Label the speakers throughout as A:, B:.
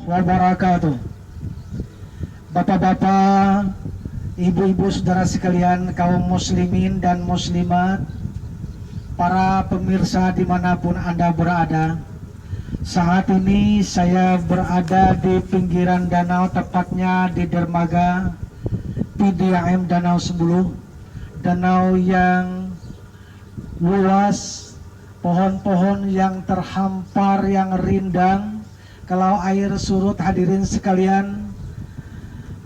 A: wabarakatuh. Bapak-bapak, ibu-ibu, saudara sekalian, kaum muslimin dan muslimat, para pemirsa dimanapun Anda berada. Saat ini saya berada di pinggiran danau, tepatnya di dermaga PDAM Danau Sembuluh. Danau yang luas, pohon-pohon yang terhampar, yang rindang. Kalau air surut, hadirin sekalian,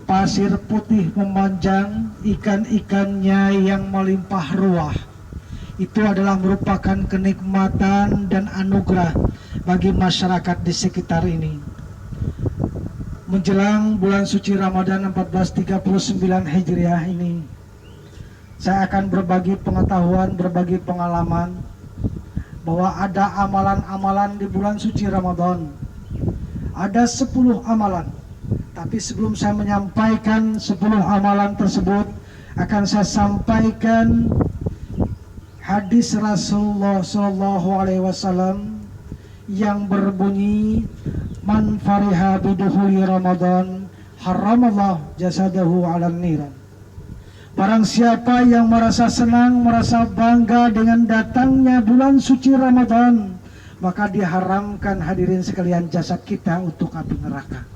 A: pasir putih memanjang, ikan-ikannya yang melimpah ruah. Itu adalah merupakan kenikmatan dan anugerah bagi masyarakat di sekitar ini. Menjelang bulan suci Ramadan 1439 Hijriah ini, saya akan berbagi pengetahuan, berbagi pengalaman bahwa ada amalan-amalan di bulan suci Ramadan. Ada 10 amalan. Tapi sebelum saya menyampaikan 10 amalan tersebut, akan saya sampaikan hadis Rasulullah SAW yang berbunyi, man fariha biduhuli Ramadan haramallah jasadahu ala niran. Barang siapa yang merasa senang, merasa bangga dengan datangnya bulan suci Ramadan, maka diharamkan, hadirin sekalian, jasad kita untuk api neraka.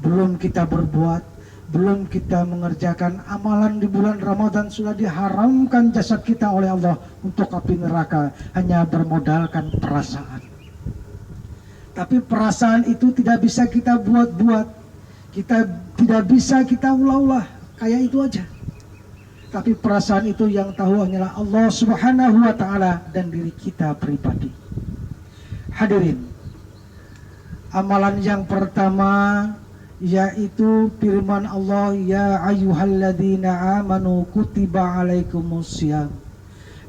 A: Belum kita berbuat, belum kita mengerjakan amalan di bulan Ramadan, sudah diharamkan jasad kita oleh Allah untuk api neraka, hanya bermodalkan perasaan. Tapi perasaan itu tidak bisa kita buat-buat, kita tidak bisa kita ulah-ulah, kayak itu aja. Tapi perasaan itu yang tahu hanyalah Allah Subhanahu wa Ta'ala dan diri kita pribadi. Hadirin, amalan yang pertama yaitu firman Allah, ya ayyuhalladzina amanu kutiba alaikumussyam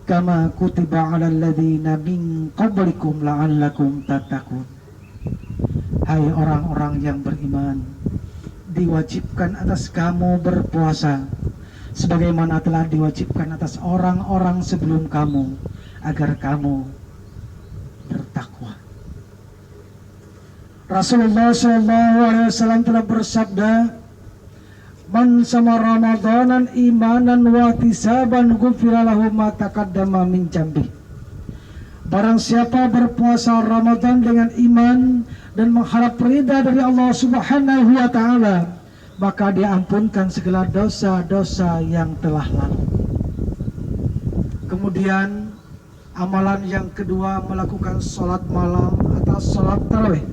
A: kama kutiba alal ladzina min qablikum la'allakum tattaqun. Hai orang-orang yang beriman, diwajibkan atas kamu berpuasa sebagaimana telah diwajibkan atas orang-orang sebelum kamu, agar kamu bertakwa. Rasulullah SAW telah bersabda, man sama Ramadanan imanan wa tisaban ghufira lahu ma taqaddama min dzambi. Barang siapa berpuasa Ramadan dengan iman dan mengharap ridha dari Allah Subhanahu wa Ta'ala, maka diampunkan segala dosa-dosa yang telah lalu. Kemudian amalan yang kedua, melakukan sholat malam atau sholat tarawih.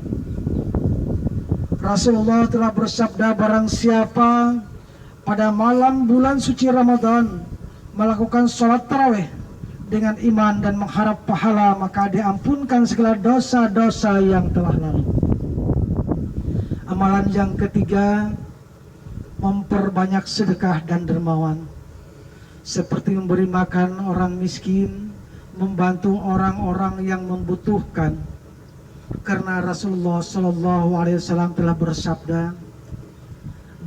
A: Rasulullah telah bersabda, barang siapa pada malam bulan suci Ramadan melakukan sholat tarawih dengan iman dan mengharap pahala, maka diampunkan segala dosa-dosa yang telah lalu. Amalan yang ketiga, memperbanyak sedekah dan dermawan, seperti memberi makan orang miskin, membantu orang-orang yang membutuhkan. Karena Rasulullah SAW telah bersabda,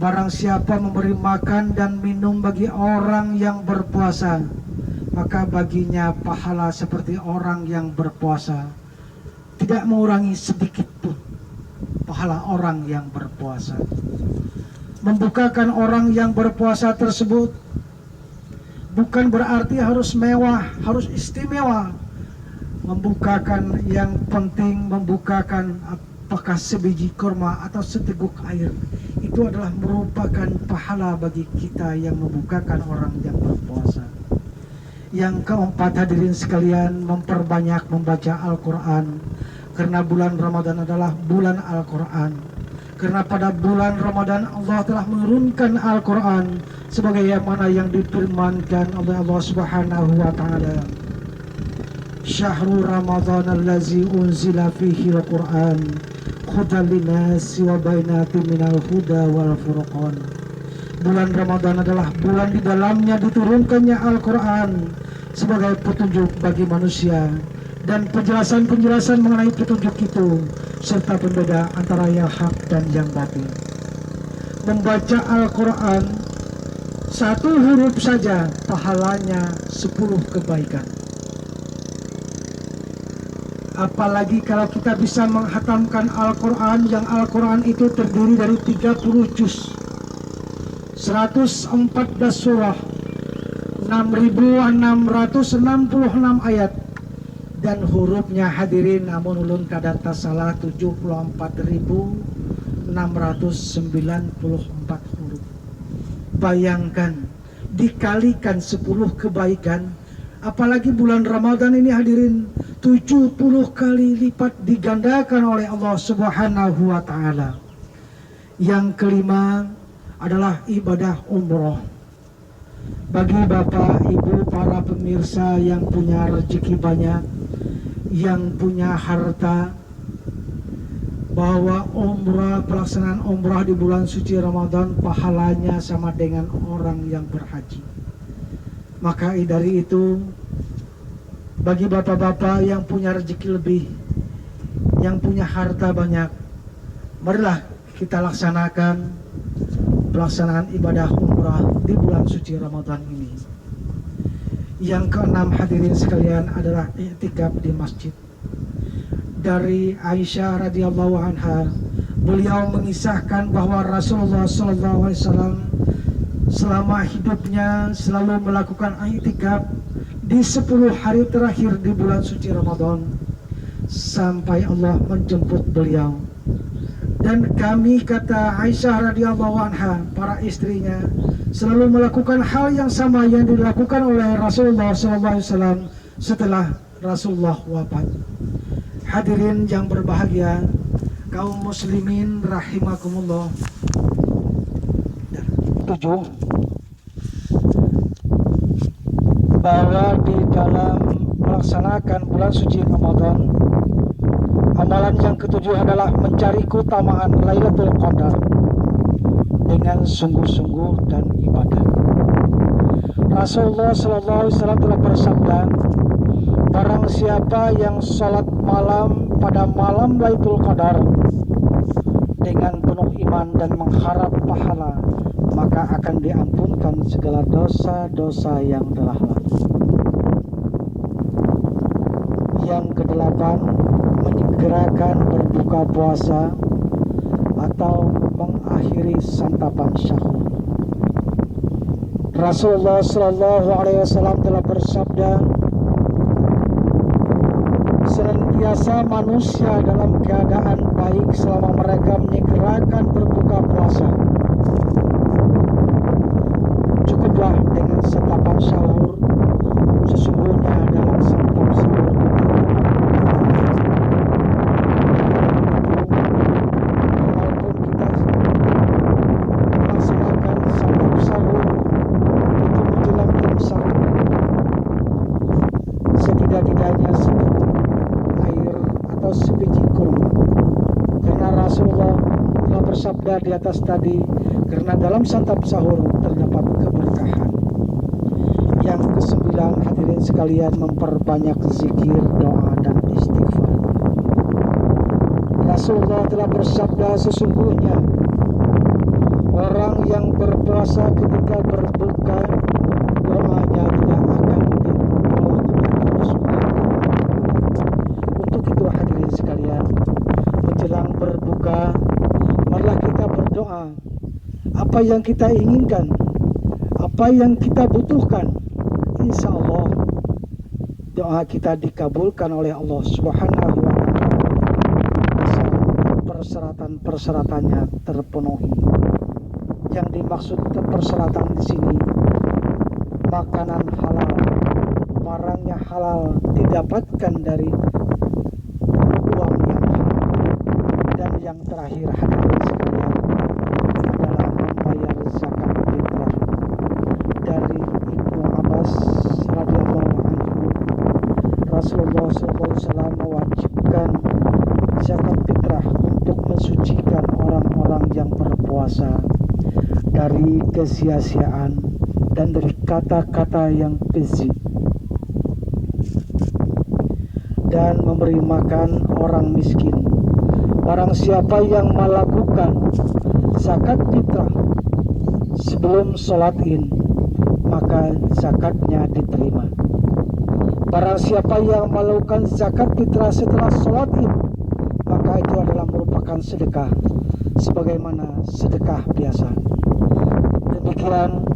A: barang siapa memberi makan dan minum bagi orang yang berpuasa, maka baginya pahala seperti orang yang berpuasa, tidak mengurangi sedikit pun pahala orang yang berpuasa. Membukakan orang yang berpuasa tersebut bukan berarti harus mewah, harus istimewa. Membukakan yang penting, membukakan apakah sebiji kurma atau seteguk air, itu adalah merupakan pahala bagi kita yang membukakan orang yang berpuasa. Yang keempat, hadirin sekalian, memperbanyak membaca Al-Quran, karena bulan Ramadan adalah bulan Al-Quran. Karena pada bulan Ramadan Allah telah menurunkan Al-Quran sebagai yang mana yang difirmankan oleh Allah Subhanahu wa Ta'ala, Syahrul Ramadan allazi unzila fihi al-Quran hudan linnasi wa bainatin minal huda wal furqan. Bulan Ramadan adalah bulan di dalamnya diturunkannya Al-Quran sebagai petunjuk bagi manusia dan penjelasan-penjelasan mengenai petunjuk itu, serta pembeda antara yang hak dan yang batil. Membaca Al-Quran satu huruf saja pahalanya 10 kebaikan. Apalagi kalau kita bisa menghatamkan Al-Quran, yang Al-Quran itu terdiri dari 30 juz, 114 surah, 6.666 ayat, dan hurufnya hadirin namun ulun kadata salah 74.694 huruf. Bayangkan dikalikan 10 kebaikan, apalagi bulan Ramadan ini hadirin 70 kali lipat digandakan oleh Allah Subhanahu wa taala. Yang kelima adalah ibadah umroh. Bagi Bapak, Ibu, para pemirsa yang punya rezeki banyak, yang punya harta, bahwa umrah, pelaksanaan umrah di bulan suci Ramadan pahalanya sama dengan orang yang berhaji. Maka dari itu, bagi bapak-bapak yang punya rezeki lebih, yang punya harta banyak, marilah kita laksanakan pelaksanaan ibadah umrah di bulan suci Ramadan ini. Yang keenam hadirin sekalian adalah i'tikaf di masjid. Dari Aisyah radhiyallahu anha, beliau mengisahkan bahwa Rasulullah SAW selama hidupnya selalu melakukan i'tikaf di 10 hari terakhir di bulan suci Ramadan sampai Allah menjemput beliau. Dan kami, kata Aisyah radhiyallahu anha, para istrinya selalu melakukan hal yang sama yang dilakukan oleh Rasulullah SAW setelah Rasulullah wafat. Hadirin yang berbahagia, kaum muslimin rahimakumullah. 7, bahwa di dalam melaksanakan bulan suci Ramadan, amalan yang ketujuh adalah mencari keutamaan Lailatul Qadar dengan sungguh-sungguh dan ibadah. Rasulullah SAW telah bersabda, barang siapa yang sholat malam pada malam Lailatul Qadar dengan penuh iman dan mengharap pahala, maka akan diampunkan segala dosa-dosa yang telah lalu. Yang kedelapan, menyegerakan berbuka puasa atau mengakhiri santapan sahur. Rasulullah SAW telah bersabda, senantiasa manusia dalam keadaan baik selama mereka menyegerakan berbuka puasa. Cukuplah dengan santapan sahur, sesungguhnya dalam santap sahur setidaknya seteguk air atau sebiji kurma, karena Rasulullah telah bersabda di atas tadi, karena dalam santap sahur terdapat keberkahan. Yang kesembilan hadirin sekalian, memperbanyak zikir, doa dan istighfar. Rasulullah telah bersabda, sesungguhnya orang yang berpuasa ketika berbuka, doanya tidak akan sekalian. Menjelang berbuka, marilah kita berdoa. Apa yang kita inginkan, apa yang kita butuhkan, insya Allah doa kita dikabulkan oleh Allah Subhanahu wa taala. Persyaratan-persyaratannya terpenuhi. Yang dimaksud persyaratan di sini, makanan halal, barangnya halal, didapatkan dari uang yang halal. Dan yang terakhir hadirin sekalian adalah membayar zakat fitrah. Dari Ibnu Abbas radhiyallahu anhu, Rasulullah SAW mewajibkan zakat fitrah untuk mensucikan orang-orang yang berpuasa dari kesia-siaan dan dari kata-kata yang keji, dan memberi makan orang miskin. Barang siapa yang melakukan zakat fitrah sebelum sholat id, maka zakatnya diterima. Barang siapa yang melakukan zakat fitrah setelah sholat id, maka itu adalah merupakan sedekah sebagaimana sedekah biasa. Demikian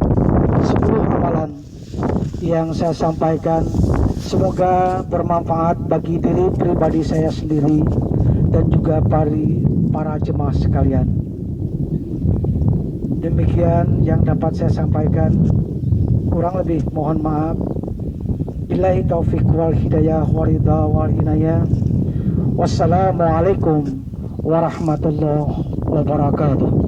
A: 10 amalan yang saya sampaikan, semoga bermanfaat bagi diri pribadi saya sendiri dan juga para jemaah sekalian. Demikian yang dapat saya sampaikan, kurang lebih mohon maaf. Billahi taufiq wal hidayah wal ridha wal inayah. Wassalamualaikum warahmatullahi wabarakatuh.